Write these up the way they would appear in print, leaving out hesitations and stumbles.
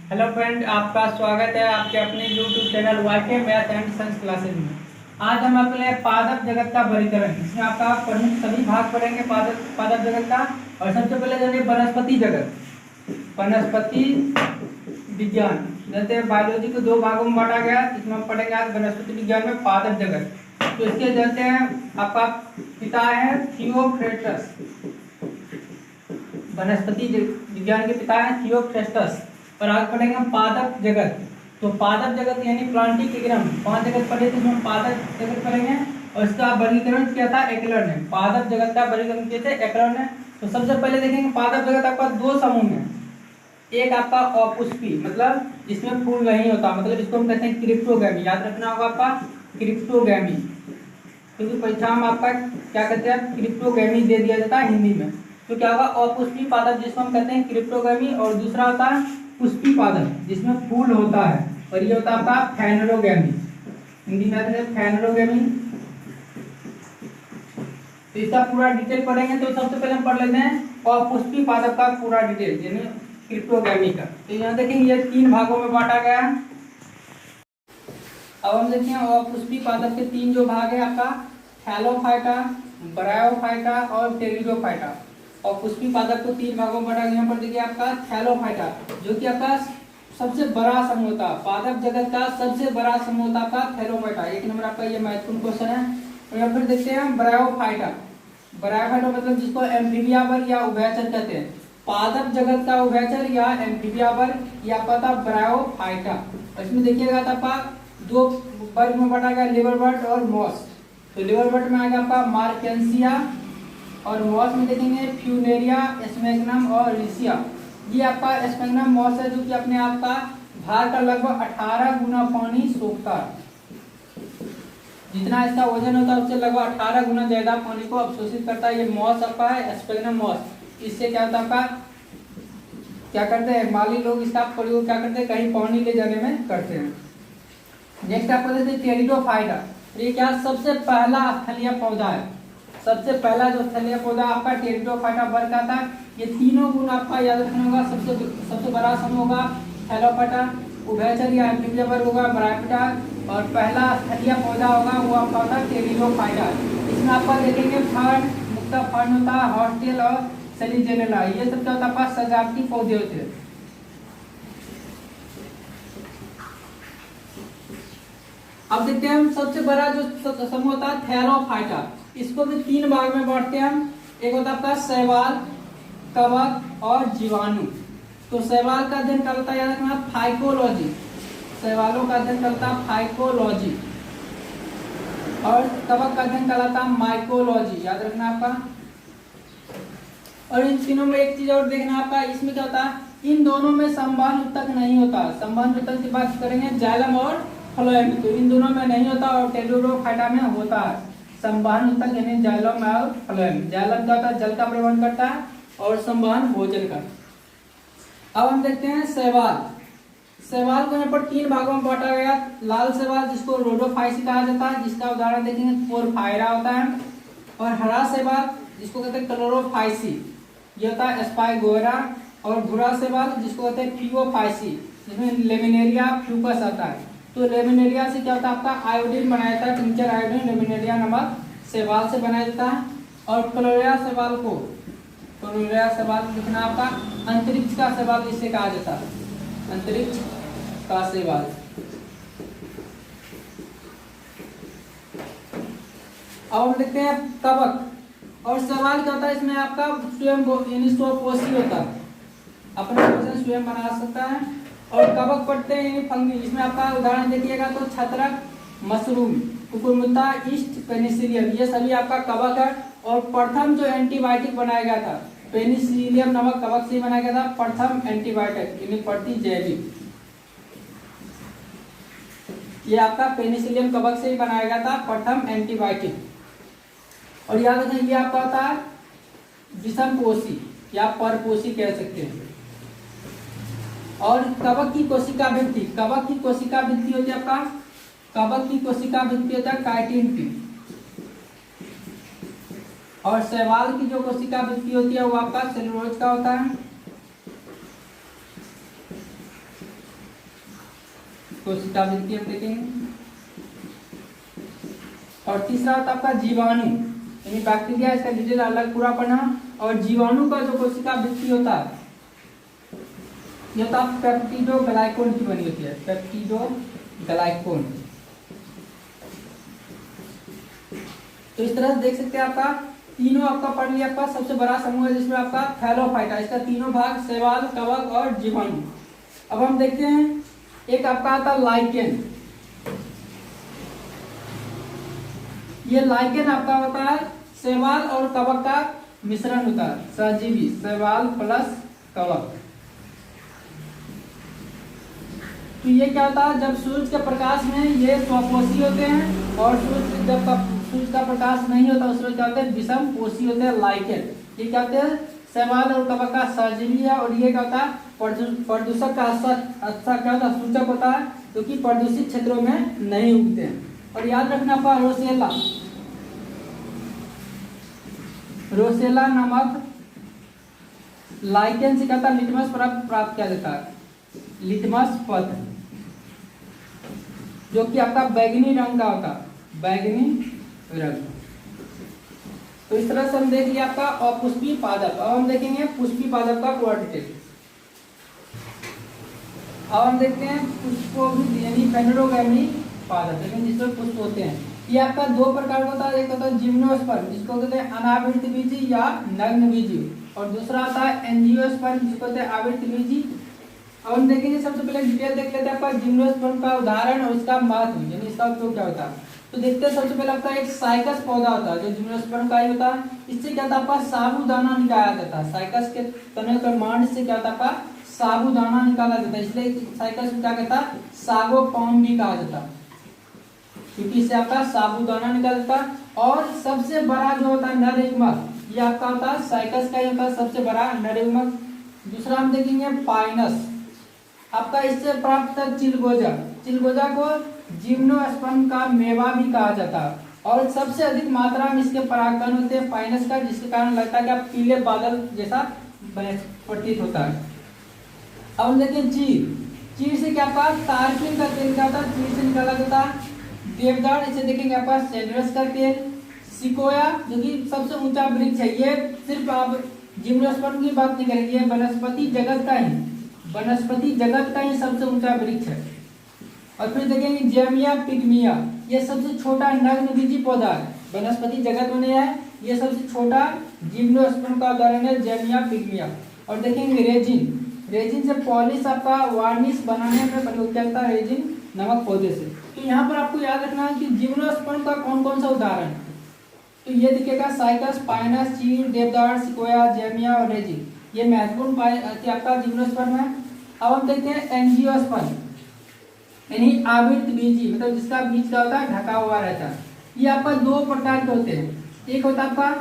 Hello friend, आपका स्वागत है आपके अपने YouTube channel YK math and science classes में। आज हम अपने पादप जगत का वर्गीकरण, इसमें आपका प्रमुख सभी भाग पढ़ेंगे पादप पादप जगत का। और सबसे पहले जानिए वनस्पति जगत, वनस्पति विज्ञान। जैसे बायोलॉजी को दो भागों में बांटा गया, इसमें हम पढ़ेंगे आज वनस्पति विज्ञान में पादप जगत। तो इसके जानते हैं, आपका पिता है थियोफ्रेस्टस, वनस्पति विज्ञान के पिता है थियोफ्रेस्टस। और आगे पढ़ेंगे हम पादप जगत। तो पादप जगत यानी प्लांटिक किंगडम, 5 जगत पढ़े थे, इसमें पादप जगत पढ़ेंगे। और इसका वर्गीकरण किया था एकलर ने, पादप जगत का वर्गीकरण किए थे एकलर ने। तो सबसे पहले देखेंगे पादप जगत आपका दो समूह में, एक आपका अपुष्पी, मतलब जिसमें फूल नहीं होता, मतलब इसको हम कहते हैं क्रिप्टोगैमी। याद रखना होगा आपका क्रिप्टोगैमी, क्योंकि परीक्षा में आपका क्या कहते हैं, क्रिप्टोगैमी दे दिया जाता है हिंदी में। तो क्या होगा, अपुष्पी पादप जिसको हम कहते हैं क्रिप्टोगैमी, और दूसरा होता है पुष्पी पादप जिसमें फूल होता है, और ये होता है आपका फेनरोगैमी। हिंदी में फेनरोगैमी। तो इसका पूरा डिटेल पढ़ेंगे। तो सबसे पहले हम पढ़ लेते हैं अपुष्पी पादप का पूरा डिटेल यानी क्रिप्टोगैमी का। तो यहाँ देखेंगे ये 3 भागों में बांटा गया है। अब हम देखते हैं अपुष्पी पादप के 3 जो भाग है आपका थैलोफाइटा, ब्रायोफाइटा और टेरिडोफाइटा। और पुष्पी पादप को 3 भागों में बांटा गया। यहाँ पर देखिए आपका थैलोफाइटा, जो कि आपका सबसे बड़ा समूह था, पादप जगत का सबसे बड़ा समूह था आपका थैलोफाइटा। 1 नंबर आपका ये महत्वपूर्ण क्वेश्चन है। और यहाँ फिर देखते हैं ब्रायोफाइटा। ब्रायोफाइटा मतलब जिसको एम्फीबिया वर्ग या उभयचर कहते हैं, पादप जगत का उभयचर या एम्फीबिया वर्ग, ये आपका था ब्रायोफाइटा। इसमें देखिएगा आपका 2 वर्ग में बांटा गया, लिवरवर्ट और मॉस। तो लिवरवर्ट में आएगा आपका मार्केंसिया, और मॉस में देखेंगे फ्यूनेरिया, स्मैग्नम और रिसिया। ये आपका स्मैग्नम मॉस है, जो कि अपने आप का भार का लगभग 18 गुना पानी सोखता है। जितना इसका वजन होता है उससे लगभग 18 गुना ज्यादा पानी को अवशोषित करता है। ये मॉस आपका है स्मैग्नम मॉस। इससे क्या होता है आपका, क्या करते हैं माली लोग इसका प्रयोग क्या करते हैं, कहीं पानी ले जाने में करते हैं। नेक्स्ट आपको देखते हैं टेरिडोफाइटा। ये क्या सबसे पहला स्थलीय पौधा है, सबसे पहला जो स्थलीय पौधा आपका टेरिडोफाइटा वर्ग का था। ये तीनों गुण आपका याद रखना होगा। सबसे बड़ा समूह होगा थैलोफाइटा, उभयचर या एम्फीबिया वर्ग होगा ब्रायोफाइटा, और पहला स्थलीय पौधा होगा वो आपका होता है टेरिडोफाइटा। इसमें आपका देखेंगे फर्न, मुक्ता फर्न होता है, हॉस्टेल और सेलिजेनेला, ये सब क्या होता है आपका सजावटी पौधे होते हैं। अब देखते हैं हम सबसे बड़ा जो समूह होता है थैलोफाइटा। इसको भी 3 भाग में बांटते हैं हम। एक होता है आपका शैवाल, कवक और जीवाणु। तो शैवाल का अध्ययन करता है, याद रखना, फाइकोलॉजी। शैवालों का अध्ययन करता है फाइकोलॉजी, और कवक का अध्ययन कराता है माइकोलॉजी, याद रखना आपका। और इन तीनों में एक चीज और देखना आपका, इसमें क्या होता है, इन दोनों में संवहन ऊतक नहीं होता। संवहन ऊतक की बात करेंगे जाइलम और फ्लोएम, तो इन दोनों में नहीं होता, और टेरिडोफाइटा में होता है संवहन ऊतक यानी जाइलम और फ्लोएम। जाइलम क्या होता है, जल का परिवहन करता है, और संवहन भोजन का। अब हम देखते हैं शैवाल। शैवाल को यहाँ पर 3 भागों में बांटा गया। लाल शैवाल जिसको रोडोफाइसी कहा जाता है, जिसका उदाहरण देखेंगे पोरफायरा होता है। और हरा शैवाल जिसको कहते हैं क्लोरोफाइसी, ये होता है स्पाइगोरा। और भूरा शैवाल जिसको कहते हैं फियोफाइसी, जिसमें लेमिनेरिया फ्यूकस आता है। तो लेमिनेरिया से क्या होता है आपका आयोडीन बनाया जाता है, टिंचर आयोडीन लेमिनेरिया नमक शैवाल से बनाया जाता है। और क्लोरेरिया शैवाल को, क्लोरेरिया शैवाल लिखना आपका अंतरिक्ष का शैवाल जिससे कहा जाता है, अंतरिक्ष का शैवाल। अब हम देखते हैं कवक। और शैवाल क्या होता है, इसमें आपका स्वयं यानी स्वपोषी होता है, अपना भोजन स्वयं बना सकता है। और कवक पढ़ते हैं यानी फंगी, इसमें आपका उदाहरण देखिएगा तो छत्रक, मशरूम, कुकुरमुत्ता, ईस्ट, पेनिसिलियम, ये सभी आपका कवक है। और प्रथम जो एंटीबायोटिक बनाया गया था, पेनिसिलियम नामक कवक से बनाया गया था प्रथम एंटीबायोटिक यानी प्रतिजैविक। ये आपका पेनिसिलियम कवक से ही बनाया गया था प्रथम एंटीबायोटिक। और याद रखें ये आपका होता है विषमपोषी या परपोषी कह सकते हैं। और कवक की कोशिका भित्ति, कवक की कोशिका भित्ति होती है आपका, कवक की कोशिका भित्ति होता है काइटिन की। और शैवाल की जो कोशिका भित्ति होती है वो आपका सेलुलोज का होता है। कोशिका वृत्ति हम देखेंगे। और तीसरा होता है आपका जीवाणु, यानी बैक्टीरिया, इसका डिटेल अलग पूरा पढ़ना। और जीवाणु का जो कोशिका वृत्ति होता है ये होता है पेप्टिडोग्लाइकोन की बनी होती है, पेप्टिडोग्लाइकोन। तो इस तरह से देख सकते हैं आपका तीनों आपका पढ़ लिया। आपका सबसे बड़ा समूह है जिसमें आपका थैलोफाइटा, इसका तीनों भाग शैवाल, कवक और जीवाणु। अब हम देखते हैं एक आपका आता है लाइकेन। ये लाइकेन आपका होता है शैवाल और कवक का मिश्रण होता है, सहजीवी शैवाल प्लस कवक। तो ये क्या होता है, जब सूरज के प्रकाश में ये स्वपोषी होते हैं और सूरज का प्रकाश नहीं होता उस क्या होते हैं, विषम पोषी होते हैं लाइकेन। ये क्या होते हैं, शैवाल और कवक का सहजीवी है। और ये क्या होता है, प्रदूषक का अच्छा क्या होता है, सूचक होता है, क्योंकि प्रदूषित क्षेत्रों में नहीं उगते हैं। और याद रखना आपका रोसेला नामक लाइकेन से क्या होता है, लिटमस प्राप्त किया जाता है, लिटमस पथ, जो कि आपका बैगनी रंग का होता है, बैगनी रंग। तो इस तरह से हम देख लिया आपका अपुष्पी पादप। अब हम देखेंगे पुष्पी पादप का पूरा डिटेल। अब हम देखते हैं पुष्पोभिध यानी पेंडोगैमी पादप, लेकिन जिसमें पुष्प होते हैं। ये आपका दो प्रकार का होता है, एक होता है जिम्नोस्पर्म जिसको कहते हैं अनावृत बीजी या नग्न बीजी, और दूसरा आता है एंजियोस्पर्म जिसको कहते हैं आवृत बीजी। अब हम देखेंगे सबसे पहले डिटेल देख लेते हैं आपका जिम्नोस्पर्म का उदाहरण और उसका महत्व, यानी इसका उपयोग क्या होता है। तो देखते हैं सबसे पहले आपका एक साइकस पौधा होता है जो जिम्नोस्पर्म का ही होता है। इससे क्या होता है, आपका साबूदाना निकाला जाता है। साइकस के तने का मांड से क्या होता है, आपका साबूदाना निकाला जाता है, इसलिए साइकस को क्या कहता है, सागोपॉन भी कहा जाता है, क्योंकि इससे आपका साबूदाना निकलता है। और सबसे बड़ा जो होता है नर युग्मक, ये आपका होता है साइकस का ही होता है सबसे बड़ा नर युग्मक। दूसरा हम देखेंगे पाइनस, आपका इससे प्राप्त चिलगोजा, चिलगोजा को जिम्नोस्पर्म का मेवा भी कहा जाता है। और सबसे अधिक मात्रा में इसके परागकण होते हैं पाइनस का, जिसके कारण लगता है कि आप पीले बादल जैसा प्रतीत होता है। अब हम देखें चीर से क्या आपका तारपीन का तेल क्या होता है, चीर से निकाला जाता है। देवदार, इसे देखेंगे आपका सेलरस का तेल। सिकोया जो कि सबसे ऊंचा वृक्ष है, ये सिर्फ आप जिम्नोस्पर्म की बात नहीं करेंगे, वनस्पति जगत का ही सबसे ऊंचा वृक्ष है। और फिर देखेंगे जेमिया पिग्मिया, ये सबसे छोटा नग्न बीजी पौधा है, वनस्पति जगत में है, ये सबसे छोटा जिम्नोस्पर्म का उदाहरण है जेमिया पिग्मिया। और देखेंगे रेजिन से पॉलिश आपका वार्निश बनाने में प्रयोग किया जाता है, रेजिन नमक पौधे से। तो यहाँ पर आपको याद रखना है कि जिम्नोस्पर्म का कौन कौन सा उदाहरण है। तो ये दिखेगा साइकस, पाइनस, चीड़, देवदार, सिकोया, जेमिया और रेजिन, ये महत्वपूर्ण आपका जिम्नोस्पर्म है। अब हम देखते हैं एंजियोस्पर्म, यानी आवृत बीजी, मतलब जिसका बीज क्या होता है, ढका हुआ रहता है। ये आपका दो प्रकार के होते हैं, एक होता है आपका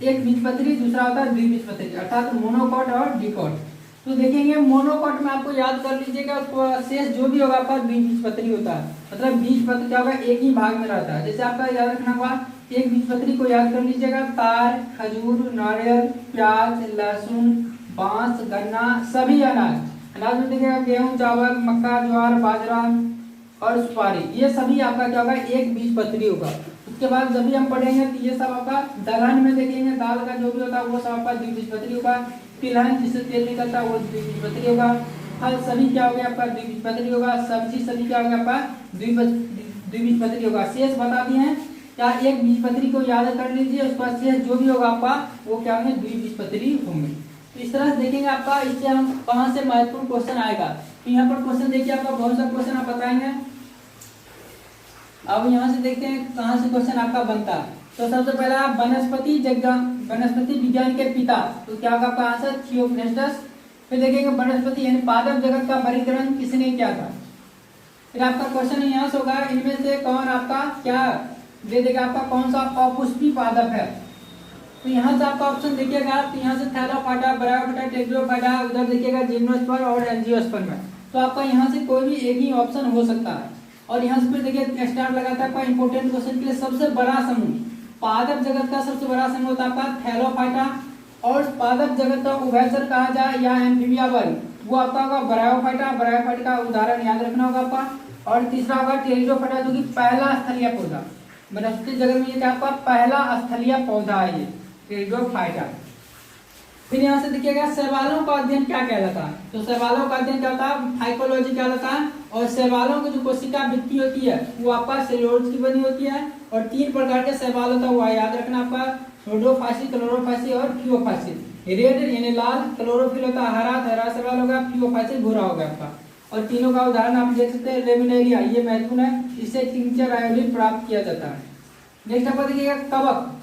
एक बीजपत्री, दूसरा होता है द्विबीजपत्री, अर्थात मोनोकॉट और डिकॉट। तो देखेंगे मोनोकॉट में आपको याद कर लीजिएगा, शेष जो भी होगा आपका द्विबीजपत्री होता है, मतलब बीजपत्र क्या होगा, एक ही भाग में रहता है। जैसे आपका याद रखना होगा, एक बीजपत्री को याद कर लीजिएगा, तार, खजूर, नारियल, प्याज, लहसुन, बांस, गन्ना, सभी अनाज में देखिएगा गेहूं, चावल, मक्का, ज्वार, बाजरा और सुपारी, ये सभी आपका क्या होगा, एक बीजपत्री होगा। उसके बाद जब भी हम पढ़ेंगे तो ये सब आपका दलहन में देखेंगे, दाल का जो भी होता है वो सब आपका द्विबीजपत्री होगा। तिलहन जिससे तेल निकलता है वो द्विबीजपत्री होगा। फल सभी क्या हो गया आपका द्विबीजपत्री होगा। सब्जी सभी क्या हो गया आपका द्विबीजपत्री होगा। शेष बता दिए हैं, क्या एक बीजपत्री को याद कर लीजिए, उसके बाद शेष जो भी होगा आपका वो क्या होंगे, द्विबीजपत्री होंगे। तो इस तरह से देखेंगे आपका, इससे हम कहाँ से महत्वपूर्ण क्वेश्चन आएगा। तो यहाँ पर क्वेश्चन देखिए आपका बहुत सा क्वेश्चन आप बताएंगे। अब यहाँ से देखते हैं कहाँ से क्वेश्चन आपका बनता है। तो सबसे पहला वनस्पति विज्ञान के पिता, तो क्या होगा आपका आंसर, थियोफ्रेस्टस। फिर देखेंगे वनस्पति यानी पादप जगत का वर्गीकरण किसने किया था। फिर आपका क्वेश्चन यहाँ से होगा, इनमें से कौन आपका क्या दे देगा, आपका कौन सा अपुष्पी पादप है। तो यहाँ से आपका ऑप्शन देखिएगा, तो यहाँ से थैलोफाइटा, ब्रायोफाइटा, टेट्राफाइटा, उधर देखिएगा जिम्नोस्पर्म और एंजियोस्पर्म है। तो आपका यहाँ से कोई भी एक ही ऑप्शन हो सकता है। और यहाँ से फिर देखिए स्टार लगाता है आपका इंपोर्टेंट क्वेश्चन के लिए, सबसे बड़ा समूह पादप जगत का सबसे बड़ा समूह होता है आपका थैलोफाइटा। और पादप जगत का उभयचर कहा जाए या एम्फीबिया वर्ग, वो आपका होगा ब्रायोफाइटा। ब्रायोफाइटा का उदाहरण याद रखना होगा आपका। और तीसरा होगा टेरिडोफाइटा, जो कि पहला स्थलीय पौधा, वनस्पति जगत में ये क्या आपका पहला स्थलीय पौधा है ये टेरिडोफाइटा। फिर यहाँ से देखिएगा शैवालों का अध्ययन क्या कहलाता है। तो शैवालों का अध्ययन क्या होता है, फाइकोलॉजी कहलाता है। और शैवालों की जो कोशिका भित्ति होती है वो आपका सेल्यूलोज की बनी होती है। और 3 प्रकार के शैवाल होता है, वो याद रखना आपका, रोडोफाइसी, क्लोरोफाइसी और फियोफाइसी। रेड यानी लाल, क्लोरोफिल होता है हरा, हरा शैवाल होगा, फियोफाइसी भूरा होगा आपका। और तीनों का उदाहरण आप देख सकते हैं, लेमिनेरिया, ये महत्वपूर्ण है, इससे टिंचर आयोडीन प्राप्त किया जाता है। नेक्स्ट आपको देखिएगा कवक।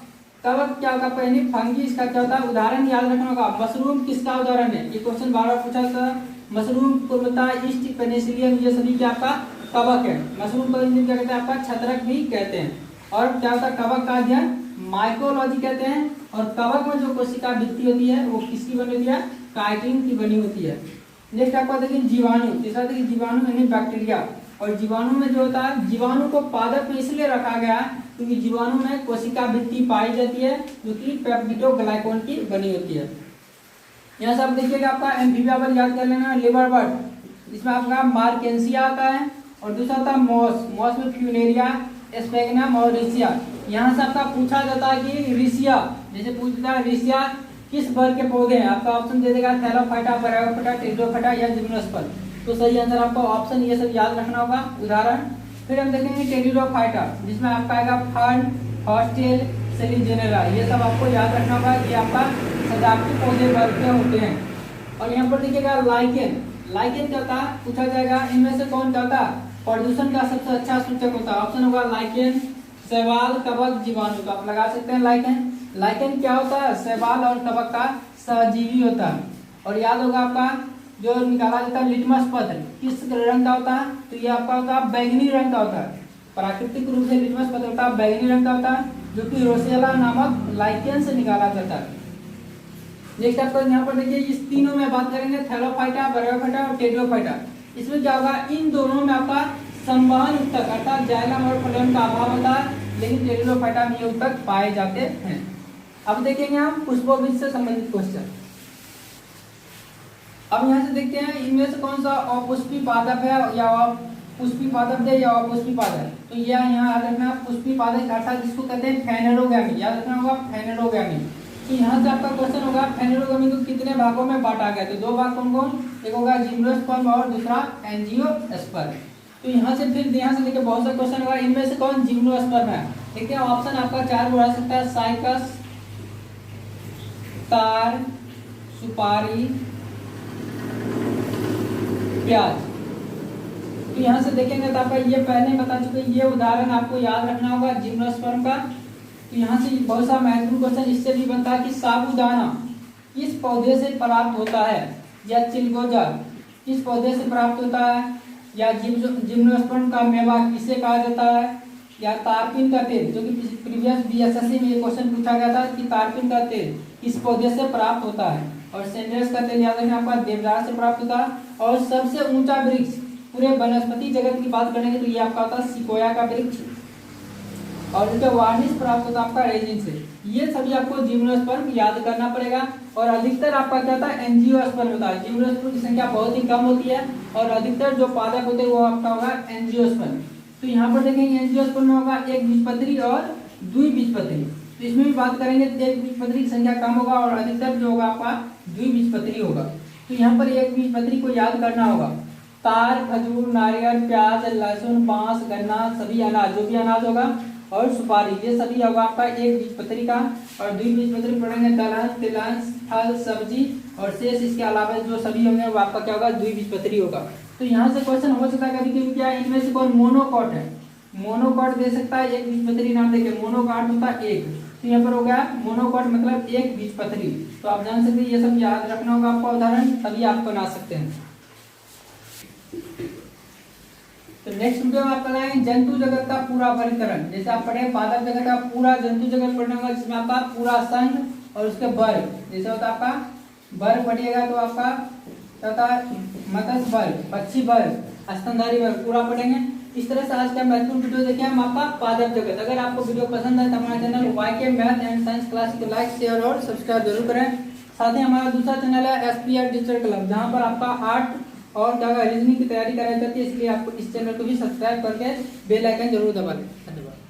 कवक क्या होगा, पहले फंगी, इसका क्या होता है, उदाहरण याद रखना होगा। मशरूम किसका उदाहरण है, ये क्वेश्चन बार बार पूछा जाता है। मशरूम, कुर्मता, ईस्ट, पेनिसिलियम, ये सभी क्या आपका कवक है। मशरूम को हिंदी में क्या कहते हैं आपका, छत्रक भी कहते हैं। और क्या होता है कवक का अध्ययन माइकोलॉजी कहते हैं। और कवक में जो कोशिका भित्ति होती है वो किसकी बनी होती है, काइटिन की बनी होती है। नेक्स्ट आपको देखिए जीवाणु। तीसरा देखिए जीवाणु यानी बैक्टीरिया। और जीवाणु में जो होता है, जीवाणु को पादप में इसलिए रखा गया क्योंकि जीवाणु में कोशिका भित्ति पाई जाती है जो कि पेप्टिडोग्लाइकॉन की बनी होती है। यहाँ से आप देखिएगा आपका एम्फीबिया पर याद कर लेना, लिवर बर्ड, इसमें आपका मार्केंसिया आता है। और दूसरा होता है मॉस, मॉस में फ्यूनेरिया, स्पेगनम और रिसिया। यहाँ से आपका पूछा जाता है कि रिसिया, जैसे पूछता है रिसिया किस वर्ग के पौधे हैं, आपका ऑप्शन दे देगा थैलोफाइटा, ब्रायोफाइटा, टेरिडोफाइटा या जिम्नोस्पर्म। तो सही आंसर आपका ऑप्शन ये सब याद रखना होगा उदाहरण। फिर हम देखेंगे टेरिडोफाइटा, जिसमें आपका आएगा फर्न, हॉस्टेल, सेलिजेनेरा, ये सब आपको याद रखना होगा। ये आपका सजावटी पौधे वर्ग के होते हैं। और यहाँ पर देखिएगा लाइकेन। लाइकेन क्या होता है, पूछा जाएगा इनमें से कौन क्या होता है, प्रदूषण का सबसे अच्छा सूचक होता है। ऑप्शन होगा लाइकेन, शैवाल, कवक, जीवाणु। तो आप लगा सकते हैं लाइकेन। लाइकेन क्या होता है, शैवाल और कवक का सहजीवी होता है। और याद होगा आपका जो निकाला जाता है लिटमस पत्र किस रंग का होता है, तो ये आपका होता है बैंगनी रंग का होता है। प्राकृतिक रूप से लिटमस पत्र होता है बैंगनी रंग का होता है, जो कि रोसेला नामक लाइकेन से निकाला जाता है। नेक्स्ट आपको यहाँ पर देखिए इस तीनों में बात करेंगे, थैलोफाइटा, ब्रायोफाइटा और टेरिडोफाइटा। इसमें क्या होगा, इन दोनों में आपका संवहन उत्तक अर्थात जाइलम और फ्लोएम का अभाव होता है, लेकिन टेरिडोफाइटा में ये उत्तक पाए जाते हैं। अब देखेंगे हम पुष्पोबीज से संबंधित क्वेश्चन। अब यहाँ से देखते हैं इनमें से कौन सा अपुष्पी पादप है, या पुष्पी पादप है या अपुष्पी पादप। तो यह यहाँ याद रखना, पुष्पी पादप अर्थात जिसको कहते हैं फेनेरोगैमी, याद रखना होगा फेनेरोगैमी। तो यहाँ से आपका क्वेश्चन होगा फेनेरोगैमी को कितने भागों में बांटा गया, तो 2 भाग कौन कौन, एक होगा जिम्नोस्पर्म और दूसरा एंजियोस्पर्म। तो यहाँ से फिर यहाँ से देखिए बहुत सारे क्वेश्चन होगा, इनमें से कौन जिम्नोस्पर्म है। देखिए ऑप्शन आपका 4 बढ़ा सकता है, साइकस, तार, सुपारी, प्याज। तो यहाँ से देखेंगे तो आपका ये पहले बता चुके, ये उदाहरण आपको याद रखना होगा जिम्नोस्पर्म का। तो यहाँ से बहुत सा महत्वपूर्ण क्वेश्चन इससे भी बनता है कि साबूदाना किस पौधे से प्राप्त होता है, या चिलगोजा किस पौधे से प्राप्त होता है, या जिम्नोस्पर्म का मेवा किसे कहा जाता है, या तारपीन का तेल, जो कि प्रीवियस बीएसएससी में ये क्वेश्चन पूछा गया था कि तारपीन का तेल किस पौधे से प्राप्त होता है। और सेंड्रेस का तेल याद रखना आपका देवदार से प्राप्त होता है। और सबसे ऊंचा वृक्ष पूरे वनस्पति जगत की बात करेंगे तो ये आपका होता है सिकोया का वृक्ष। और इनका वार्निश प्राप्त होता है आपका रेजिन से। ये सभी आपको जिम्नोस्पर्म याद करना पड़ेगा। और अधिकतर आपका क्या होता है, एंजियोस्पर्म होता है। जिम्नोस्पर्म की संख्या बहुत ही कम होती है और अधिकतर जो पादप होते हैं वो आपका होगा एंजियोस्पर्म। तो यहाँ पर देखेंगे एंजियोस्पर्म में होगा एक बीजपत्री और द्विबीजपत्री। तो इसमें भी बात करेंगे तो एक बीजपत्री की संख्या कम होगा और अधिकतर जो होगा आपका द्विबीजपत्री होगा। तो यहाँ पर एक बीजपत्री को याद करना होगा। तार, खजूर, नारियल, प्याज, लहसुन, बांस, गन्ना, सभी अनाज, जो भी अनाज होगा, और सुपारी, ये सभी होगा आपका एक बीजपत्री का। और द्विबीजपत्री पढ़ेंगे दलहन, तिलहन, फल, सब्जी, और शेष इसके अलावा जो सभी होंगे वो आपका क्या होगा, द्विबीजपत्री होगा। तो यहाँ से क्वेश्चन हो सकता है कभी क्या, इनमें से कौन मोनोकॉट है, मोनोकॉट दे सकता है, एक बीजपत्री नाम देखिए, मोनोकॉट होता है एक। तो यहाँ पर हो गया मोनोकॉट मतलब एक बीजपत्री। तो आप जान सकते हैं ये सब याद रखना होगा आपका उदाहरण, तभी आप बना सकते हैं। तो नेक्स्ट वीडियो में आप पढ़ाएंगे जंतु जगत का पूरा वर्गीकरण। जैसे आप पढ़े पादप जगत का पूरा जंतु जगत पढ़ना होगा, जिसमें आपका पूरा संघ और उसके वर्ग, जैसे होता है आपका वर्ग पढ़िएगा तो आपका होता है मत्स्य वर्ग, पक्षी वर्ग, स्तनधारी वर्ग पूरा पढ़ेंगे। इस तरह से आज का महत्वपूर्ण वीडियो देखिए हम आपका पादप जगत। अगर आपको वीडियो पसंद है तो हमारे channel YK math and science class को लाइक, शेयर और सब्सक्राइब जरूर करें। साथ ही हमारा दूसरा चैनल है SPR डिजिटल क्लब, जहाँ पर आपका आर्ट और क्या रीजनिंग की तैयारी कराई जाती है, इसलिए आपको इस चैनल को भी सब्सक्राइब करके बेल आइकन जरूर दबा लें। धन्यवाद।